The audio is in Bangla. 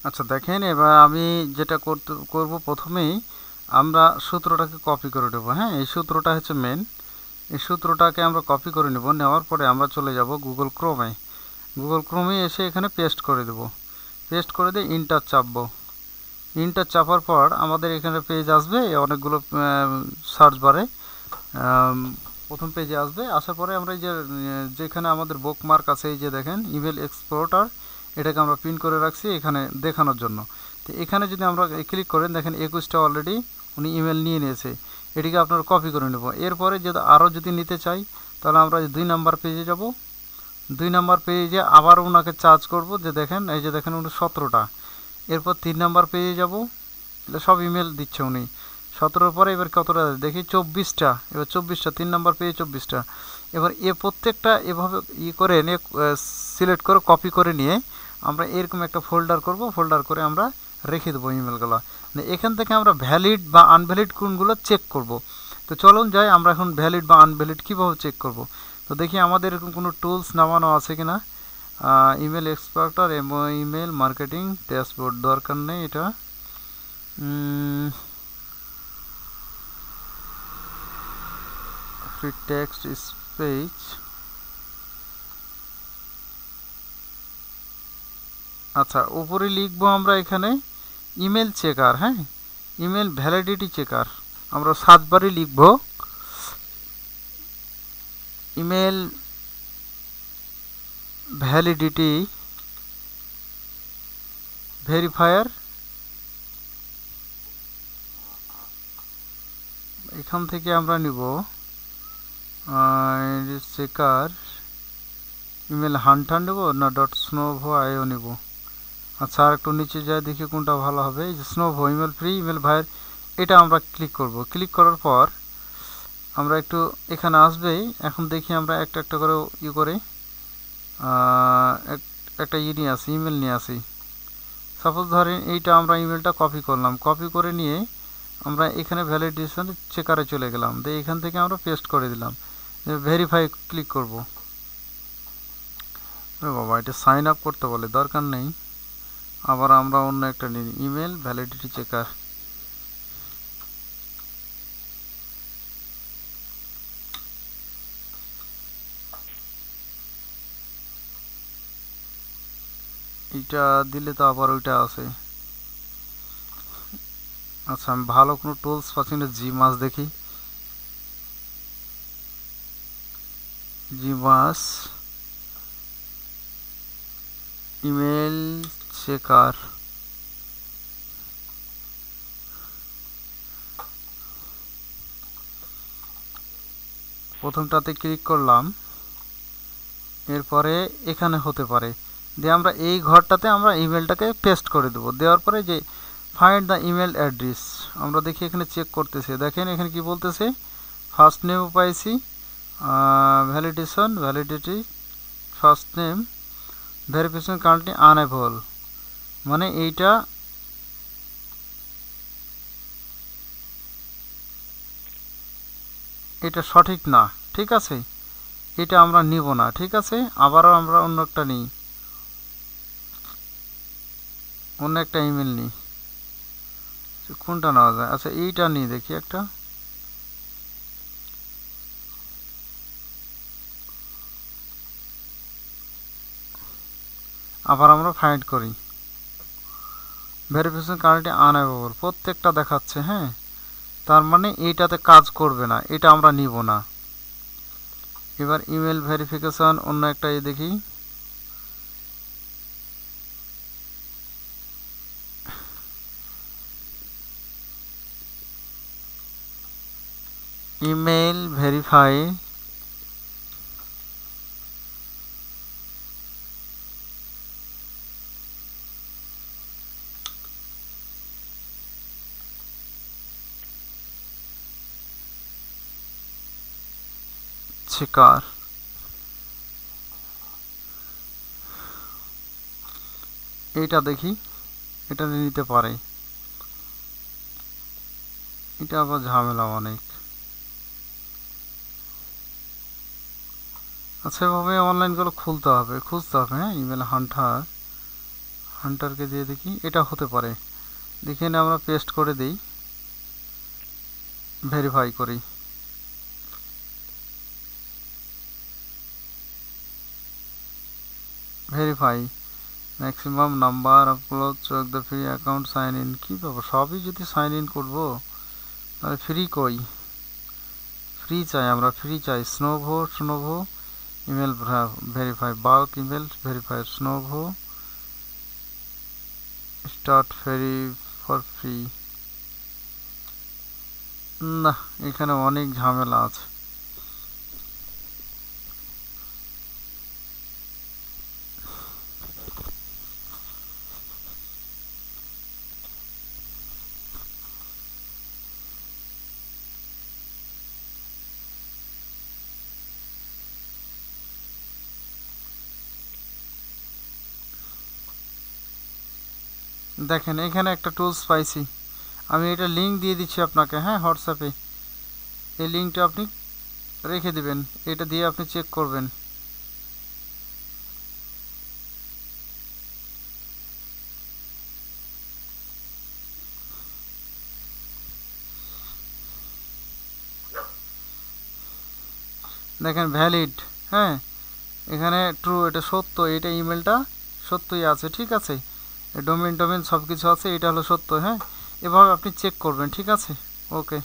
আচ্ছা দেখেন, এবার আমি যেটা করব প্রথমেই আমরা সূত্রটাকে কপি করে নেব। হ্যাঁ, এই সূত্রটা হচ্ছে মেন। এই সূত্রটাকে আমরা কপি করে নেব। নেওয়ার পরে আমরা চলে যাব গুগল ক্রোমে। গুগল ক্রোমে এসে এখানে পেস্ট করে দেব। পেস্ট করে দিয়ে ইন্টার চাপবো। ইন্টার চাপার পর আমাদের এখানে পেজ আসবে অনেকগুলো। সার্চ বারে প্রথম পেজে আসবে। আসার পরে আমরা এই যে যেখানে আমাদের বুকমার্ক আছে, এই যে দেখেন ইমেল এক্সপোর্টার, এটাকে আমরা প্রিন্ট করে রাখছি এখানে দেখানোর জন্য। তো এখানে যদি আমরা ক্লিক করেন, দেখেন 21টা অলরেডি উনি ইমেল নিয়ে নিয়েছে। এটিকে আপনারা কপি করে নেব। এরপরে যদি আরও যদি নিতে চাই, তাহলে আমরা 2 নাম্বার পেজে যাব। 2 নাম্বার পেজে আবার ওনাকে চার্জ করব, যে দেখেন এই যে দেখেন উনি 17টা। এরপর 3 নাম্বার পেজে যাব, সব ইমেল দিচ্ছে উনি। 17 পরে এবার কতটা দেখি, 24টা। এবার 24টা, 3 নাম্বার পেজে 24টা। এবার প্রত্যেকটা এভাবে করে নিয়ে সিলেক্ট করে কপি করে নিয়ে আমরা এরকম একটা ফোল্ডার করব। ফোল্ডার করে আমরা রেখে দেবো ইমেলগুলো। এখান থেকে আমরা ভ্যালিড বা আনভ্যালিড কোনগুলো চেক করব। তো চলুন যাই, আমরা এখন ভ্যালিড বা আনভ্যালিড কীভাবে চেক করব। তো দেখি আমাদের এরকম কোনো টুলস নামানো আছে কিনা। ইমেল এক্সপার্টার ইমেল মার্কেটিং ড্যাশবোর্ড দরকার নেই এটা। Free text space. আচ্ছা, উপরে লিখবো আমরা এখানে ইমেল চেকার। হ্যাঁ, ইমেল ভ্যালিডিটি চেকার। আমরা সার্চ বারে লিখব ইমেল ভ্যালিডিটি ভেরিফায়ার। এখান থেকে আমরা নিব চেকার ইমেল হান্টার নেব না ডট স্নোভো আইও নেব। আচ্ছা, আর একটু নিচে যায় দেখি কোনটা ভালো হবে। এই যে স্নোভো ইমেল ফ্রি ইমেল ভাইয়ের, এটা আমরা ক্লিক করব। ক্লিক করার পর আমরা একটু এখানে আসবেই। এখন দেখি আমরা একটা একটা করে করে একটা নিয়ে আসি, ইমেল নিয়ে আসি। সাপোজ ধরেন এইটা আমরা ইমেলটা কপি করলাম। কপি করে নিয়ে আমরা এখানে ভ্যালিডেশন চেকারে চলে গেলাম। দিয়ে এখান থেকে আমরা পেস্ট করে দিলাম। ভেরিফাই ক্লিক করব। বাবা, এটা সাইন আপ করতে বলে, দরকার নেই। আবার আমরা অন্য একটা নিই, ইমেল ভ্যালিডিটি চেকার। এটা দিলে তো আবার ওইটা আছে। আচ্ছা, আমি ভালো কোনো টুলস পাচ্ছি না। জি মাস দেখি, জি মাস ইমেল চেকার। প্রথমটাতে ক্লিক করলাম। এরপরে এখানে হতে পারে, দিয়ে আমরা এই ঘরটাতে আমরা ইমেলটাকে পেস্ট করে দেবো। দেওয়ার পরে যে ফাইন্ড দ্য ইমেল অ্যাড্রেস, আমরা দেখি এখানে চেক করতেছে। দেখেন এখানে কি বলতেছে, ফার্স্ট নেমও পাইছি, validity first name, verification currently unable. মানে এটা সঠিক না। ঠিক আছে, এটা আমরা নিব না। ঠিক আছে, আবারও আমরা অন্য একটা নিই, অন্য একটা ইমেল নিই। কোনটা নেওয়া যায়? আচ্ছা, এইটা নিই দেখি একটা। আবার আমরা ফাইন্ড করি, ভেরিফিকেশন কারেন্টলি আনএভেলেবল প্রত্যেকটা দেখাচ্ছে। হ্যাঁ, তার মানে এইটাতে কাজ করবে না, এটা আমরা নিব না। এবার ইমেল ভেরিফিকেশন অন্য একটা দেখি, ইমেল ভেরিফাই। চেকার, এইটা দেখি, এটা নিতে পারে। এটা আবার ঝামেলা অনেক। আচ্ছা, এভাবে অনলাইনগুলো খুলতে হবে, খুঁজতে হবে। হ্যাঁ, ইমেল হান্টার হান্টারকে দিয়ে দেখি, এটা হতে পারে। দেখে না আমরা পেস্ট করে দিই, ভেরিফাই করি। Verify maximum number upload check the free account sign in. কী ব্যাপার, সবই যদি সাইন ইন করবো তাহলে ফ্রি কই? ফ্রি চাই, আমরা ফ্রি চাই। Snovio email verify, bulk email verify, Snovio start free for free. না, এখানে অনেক ঝামেলা আছে। দেখেন এখানে একটা টুলস পাইছি, আমি এটা লিঙ্ক দিয়ে দিচ্ছি আপনাকে, হ্যাঁ, হোয়াটসঅ্যাপে। এই লিঙ্কটা আপনি রেখে দিবেন, এটা দিয়ে আপনি চেক করবেন। দেখেন ভ্যালিড, হ্যাঁ, এখানে ট্রু, এটা সত্য, এটা ইমেলটা সত্যই আছে, ঠিক আছে। ডোমেন সব কিছু আছে, এটা হলো সত্য, হ্যাঁ। এভাবে আপনি চেক করবেন, ঠিক আছে। ওকে।